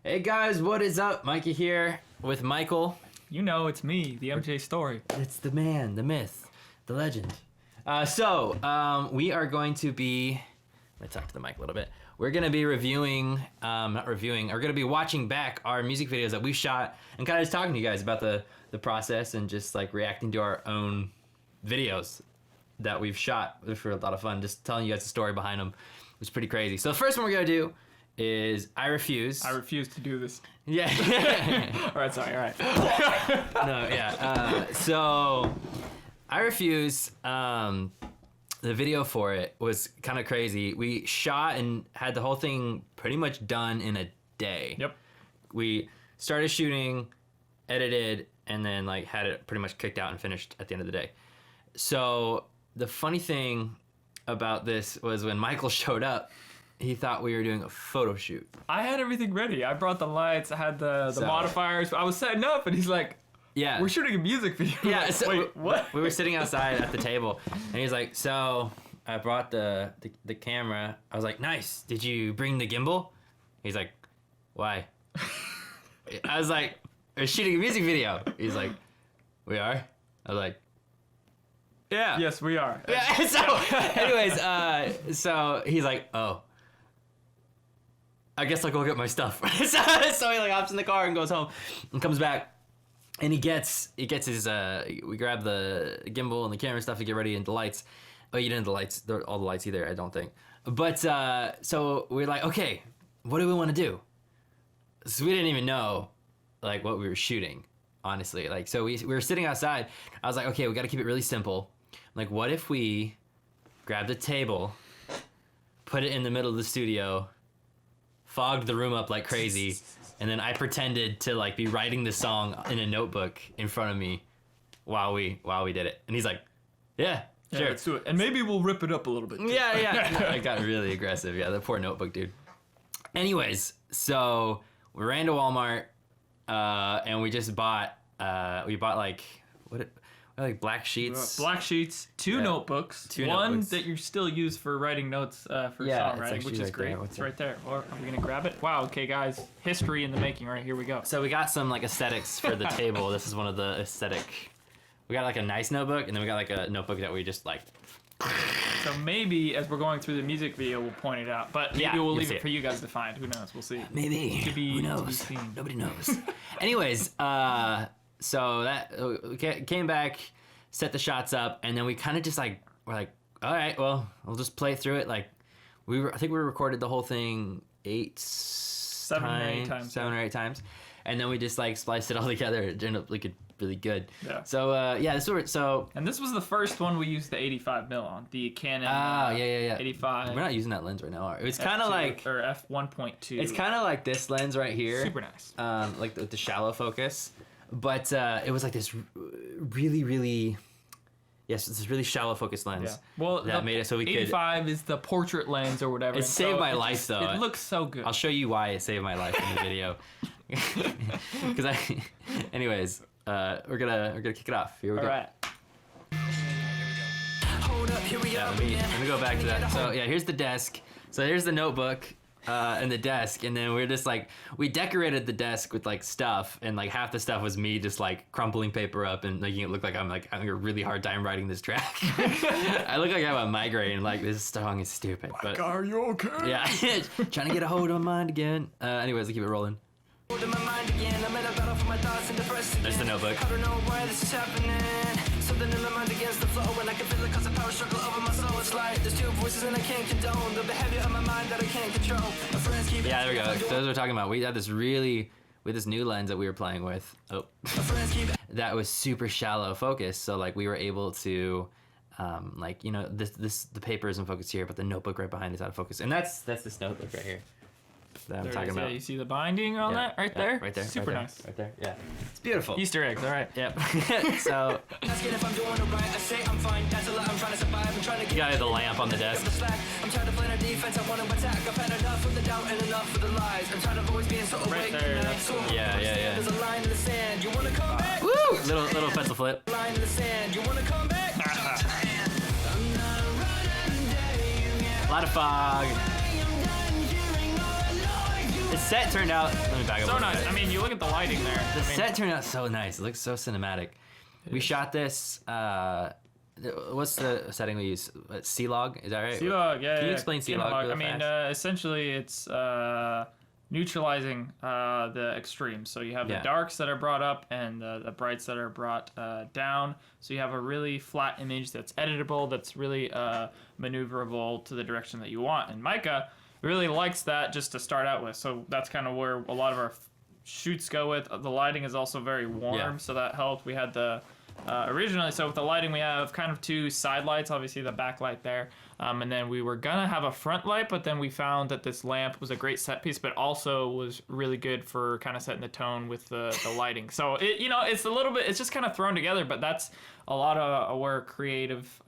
Hey guys, what is up? Micah here with Micheal. You know, it's me, the MJ Story. It's the man, the myth, the legend. We are going to be, let me talk to the mic a little bit. We're going to be reviewing, we're going to be watching back our music videos that we shot and kind of just talking to you guys about the process and just like reacting to our own videos that we've shot, which were a lot of fun. Just telling you guys the story behind them. It was pretty crazy. So the first one we're going to do is I Refuse. I refuse to do this. Yeah. All right, sorry, all right. No, yeah. So I Refuse, the video for it was kind of crazy. We shot and had the whole thing pretty much done in a day. Yep. We started shooting, edited, and then like had it pretty much kicked out and finished at the end of the day. So the funny thing about this was when Micheal showed up, he thought we were doing a photo shoot. I had everything ready. I brought the lights, I had the modifiers. I was setting up, and he's like, yeah, we're shooting a music video. Yeah, so wait, what? We were sitting outside at the table, and he's like, so I brought the camera. I was like, nice. Did you bring the gimbal? He's like, why? I was like, we're shooting a music video. He's like, we are? I was like, yeah. Yes, we are. Yeah, so anyways, so he's like, oh, I guess I'll go get my stuff. So he like hops in the car and goes home and comes back. And he gets his, we grab the gimbal and the camera stuff to get ready and the lights. Oh, you didn't have the lights, all the lights either, I don't think. But, so we're like, okay, what do we want to do? So we didn't even know, like, what we were shooting, honestly. Like, so we were sitting outside. I was like, okay, we got to keep it really simple. Like, what if we grabbed a table, put it in the middle of the studio, fogged the room up like crazy, and then I pretended to like be writing the song in a notebook in front of me while we did it. And he's like, yeah, sure. Let's do it. And maybe we'll rip it up a little bit too. Yeah. I got really aggressive. Yeah, the poor notebook, dude. Anyways, so we ran to Walmart, and we just bought, like black sheets. Black sheets, two notebooks, one notebooks. that you still use for writing notes for songwriting, which is great. It's right there. Or are we gonna grab it? Wow. Okay, guys, history in the making. Right here we go. So we got some like aesthetics for the table. This is one of the aesthetic. We got like a nice notebook, and then we got like a notebook that we just like. So maybe as we're going through the music video, we'll point it out. But maybe we'll leave it for you guys to find. Who knows? We'll see. Maybe. Who knows? Nobody knows. Anyways, so that we came back, set the shots up, and then we kind of just like we're like, all right, well, we'll just play through it. Like I think we recorded the whole thing seven or eight times, and then we just like spliced it all together. It ended up looking really good. Yeah. So And this was the first one we used the 85mm on, the Canon. Yeah. 85. We're not using that lens right now. It was kind of like or f1.2. It's kind of like this lens right here. Super nice. Like the shallow focus, but it was like this really this really shallow focus lens. Yeah. Well, that made it so we 85 is the portrait lens or whatever. It saved my life though. It looks so good. I'll show you why it saved my life in the video. Anyways, we're gonna kick it off. Here we go. All right. Hold up, here we are. Let me go back to that. So yeah, here's the desk. So here's the notebook and the desk, and then we're just like we decorated the desk with like stuff, and like half the stuff was me just like crumpling paper up and making it look like I'm having a really hard time writing this track. I look like I have a migraine. Like this song is stupid. But are you okay? yeah, trying to get a hold of my mind again. Anyways, let's keep it rolling. There's the notebook. I don't know why this is happening. Something in my mind against the flow, and I can feel it cause the power struggle over my soul. It's like there's two voices and I can't condone the behavior of my mind that I can't control. My friends keep there we go. So as we're talking about, we had this new lens that we were playing with. Oh, that was super shallow focus. So like we were able to, like the paper is in focus here, but the notebook right behind is out of focus, and that's this notebook right here that I'm talking about. Yeah, you see the binding on that right there? Right there. Super nice. Right there. Yeah. It's beautiful. Easter eggs, all right. Yep. So asking if I'm doing it right. I say I'm fine. That's a lot. I'm trying to survive. I'm trying to you got the lamp on the desk. I'm trying to play the defense. I want to attack. I've had enough of the doubt and enough of the lies. I'm trying to always being so awake. Right there. Yeah. There's a line in the sand. You want to come back? Woo! Little pencil flip. Line in the sand. You want to come back? A lot of fog. The set turned out. Let me back up. So nice. I mean, you look at the lighting there. The set turned out so nice. It looks so cinematic. We shot this. What's the setting we use? C-Log? Is that right? C-Log, yeah. Can you explain C-Log? I mean, essentially, it's neutralizing the extremes. So you have the darks that are brought up and the brights that are brought down. So you have a really flat image that's editable, that's really maneuverable to the direction that you want. And Micah really likes that just to start out with. So that's kind of where a lot of our shoots go with. The lighting is also very warm, so that helped. We had the originally, so with the lighting, we have kind of two side lights, obviously the backlight there, and then we were gonna have a front light, but then we found that this lamp was a great set piece, but also was really good for kind of setting the tone with the lighting. So it, you know, it's a little bit, it's just kind of thrown together, but that's a lot of where creative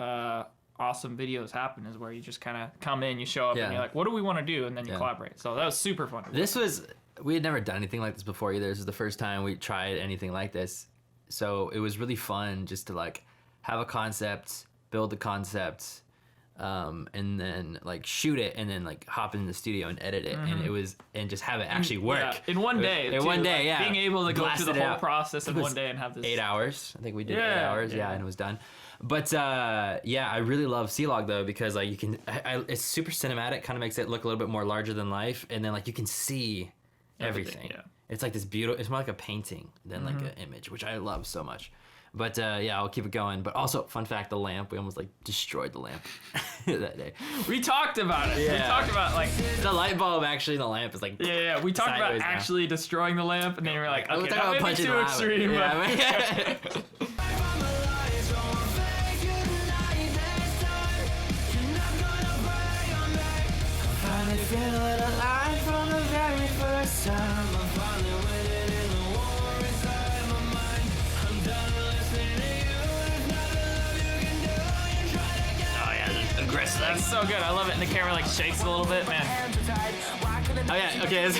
awesome videos happen, is where you just kind of come in, you show up, and you're like, what do we want to do, and then you collaborate. So that was super fun. We had never done anything like this before either. This was the first time we tried anything like this. So it was really fun just to like have a concept, build the concept, and then like shoot it, and then like hop in the studio and edit it, and just have it actually work. Yeah, in one day. In one day, like, being able to go through the whole process in one day and have this 8 hours. I think we did 8 hours, and it was done. But I really love C-Log though, because like you can, it's super cinematic, kind of makes it look a little bit more larger than life, and then like you can see everything. Yeah. It's like this beautiful, it's more like a painting than like an image, which I love so much. But I'll keep it going. But also, fun fact, the lamp, we almost like destroyed the lamp that day. We talked about it. Yeah. We talked about like the light bulb actually in the lamp is like we talked about actually destroying the lamp, and then we were like, okay, that may be too extreme. Yeah, feeling alive from the very first time. I'm finally winning in the war inside my mind. I'm done listening to you. There's nothing love you can do. You try to get that's aggressive. That's so good. I love it. And the camera like shakes a little bit, man. Oh yeah, okay.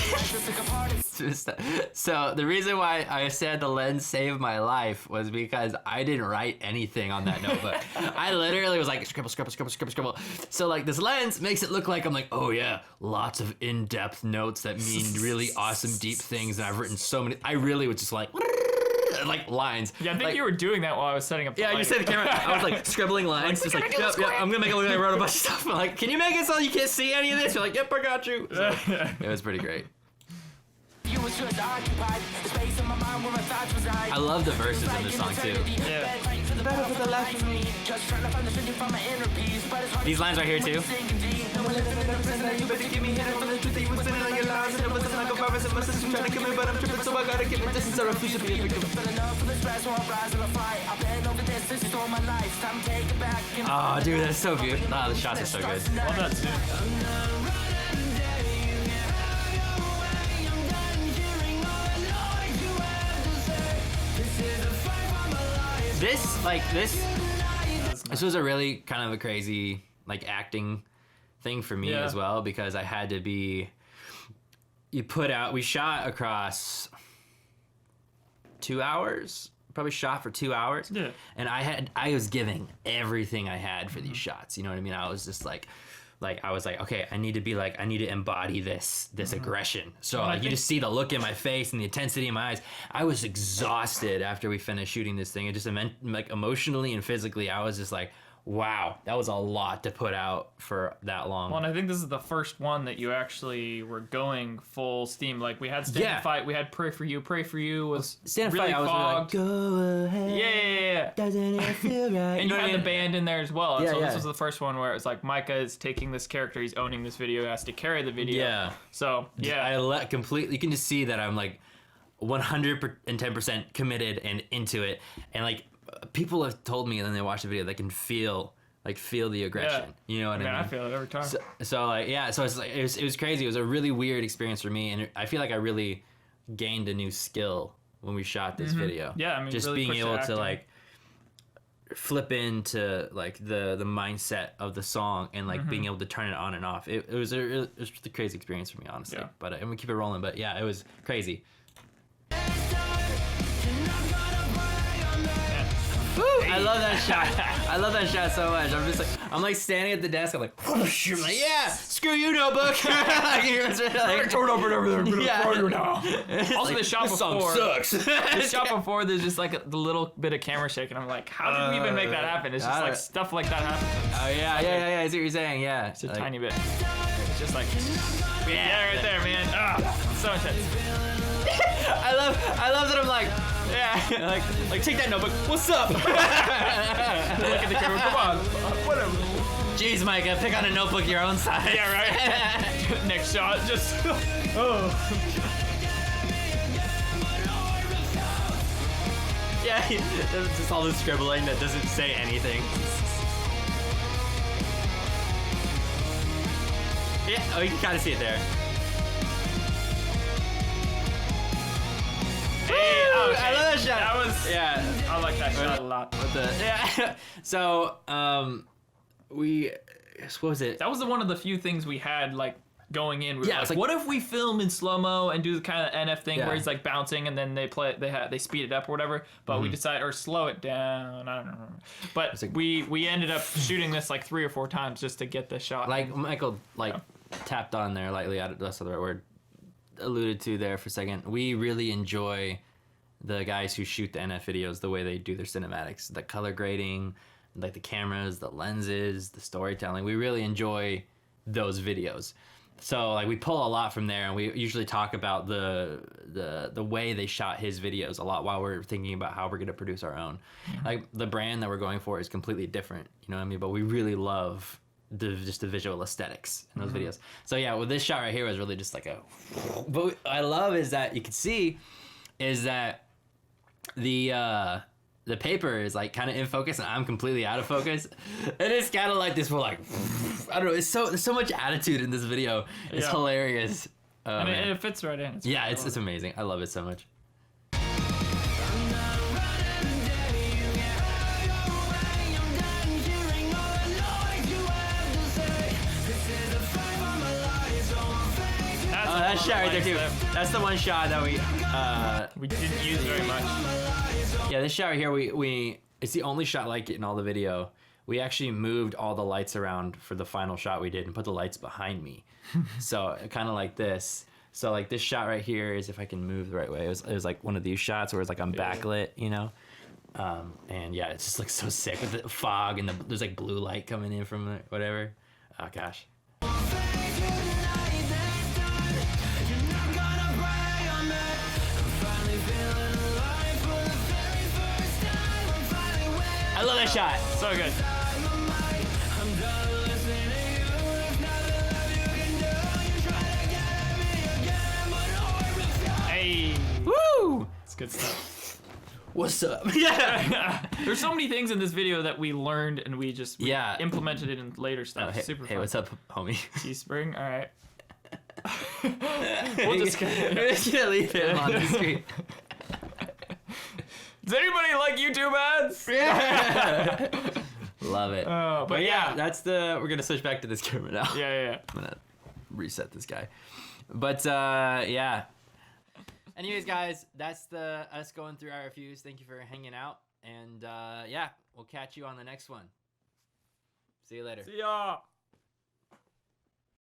So the reason why I said the lens saved my life was because I didn't write anything on that notebook. I literally was like scribble. So like this lens makes it look like I'm like, oh yeah, lots of in-depth notes that mean really awesome deep things, and I've written so many. I really was just like lines. Yeah, I think like, you were doing that while I was setting up the lighting. You said the camera. I was like scribbling lines, just like, yep, I'm gonna make it look like I wrote a bunch of stuff. I'm like, can you make it so you can't see any of this? You're like, yep, I got you. So, it was pretty great. I love the verses in this song too. Yeah. These lines right here too. Oh, dude, that's so beautiful. Oh, the shots are so good. Love that too. This was a really kind of a crazy like acting thing for me as well, because I had to be. We shot across 2 hours. Probably shot for 2 hours. Yeah. And I was giving everything I had for these shots. You know what I mean? I was just like I was like, okay, I need to embody this aggression. So you just see the look in my face and the intensity in my eyes. I was exhausted after we finished shooting this thing. It just meant like emotionally and physically, I was just like, wow, that was a lot to put out for that long. Well, and I think this is the first one that you actually were going full steam. Like we had Stand and Fight, we had Pray for You. Pray for You was Stand and really Fight, fogged. I was like, go ahead. Yeah. Doesn't it feel right? And you had the band in there as well. Yeah, so this was the first one where it's like Micah is taking this character, he's owning this video, he has to carry the video. Yeah. So yeah, I completely. You can just see that I'm like 110% committed and into it, and like people have told me when they watch the video they can feel the aggression. You know what I mean? I feel it every time. So it's like it was crazy. It was a really weird experience for me, and I feel like I really gained a new skill when we shot this video. Yeah, I mean, just really being able to like flip into like the mindset of the song and like being able to turn it on and off. It was a crazy experience for me, honestly. Yeah. But and we keep it rolling. But yeah, it was crazy. I love that shot. I love that shot so much. I'm like standing at the desk. I'm like, whoosh. I'm like, yeah, screw you, notebook. Like, he was really like, Turn over over there. I'm gonna Yeah. throw you now. Also, like, the shot this song before. sucks. The shot before, there's just like the little bit of camera shake, and I'm like, how did we even make that happen? It's just I like don't- stuff like that happens. Oh yeah. I see what you're saying. Yeah, It's a like, tiny bit. It's just like, yeah, right there, man. So intense. I love that I'm like, yeah, like take that notebook. What's up? Look at the camera. Come on. Whatever. Jeez, Micah, pick on a notebook your own size. Yeah, right. Next shot, just. Yeah, there's just all this scribbling that doesn't say anything. Yeah, oh, you can kind of see it there. Hey, okay. I love that shot. That was. Yeah. I like that shot a lot. With the yeah. So what was it? That was one of the few things we had like going in. We were Yeah, it's like- what if we film in slow mo and do the kind of NF thing Yeah. where he's like bouncing and then they speed it up or whatever. But we decided or slow it down. I don't know. But like- we ended up shooting this like 3 or 4 times just to get the shot. Like Michael tapped on there lightly. That's not the right word. Alluded to there for a second. We really enjoy the guys who shoot the NF videos, the way they do their cinematics, the color grading, like the cameras, the lenses, the storytelling. We really enjoy those videos. So like we pull a lot from there, and we usually talk about the way they shot his videos a lot while we're thinking about how we're gonna produce our own. Like the brand that we're going for is completely different, you know what I mean? But we really love just the visual aesthetics in those videos. So yeah, well, this shot right here was really just like a. But what I love is that you can see is that the paper is like kind of in focus and I'm completely out of focus, and it's kind of like this. We're like, I don't know. There's so much attitude in this video. It's Yeah. hilarious. I mean, it fits right in. Yeah, it's amazing. I love it so much. Oh, that shot right there too. That's the one shot that we didn't use very much. yeah, this shot right here, we it's the only shot like it in all the video. We actually moved all the lights around for the final shot we did and put the lights behind me. So kind of like this. So like this shot right here is, if I can move the right way, it was like one of these shots where it's like I'm backlit, you know? And yeah, it just looks so sick with the fog and there's like blue light coming in from it, whatever. Oh gosh. I love that shot. So good. Hey, Woo! it's good stuff. What's up? Yeah. There's so many things in this video that we learned and we Yeah. implemented it in later stuff. Hey, Super hey, fun. what's up, homie? Teespring, all right. We'll just- We're just gonna leave him on the screen. Does anybody like YouTube ads? Yeah. Love it. But yeah. We're gonna switch back to this camera now. Yeah. I'm gonna reset this guy. But yeah. Anyways, guys, that's us going through our reviews. Thank you for hanging out, and yeah, we'll catch you on the next one. See you later. See ya.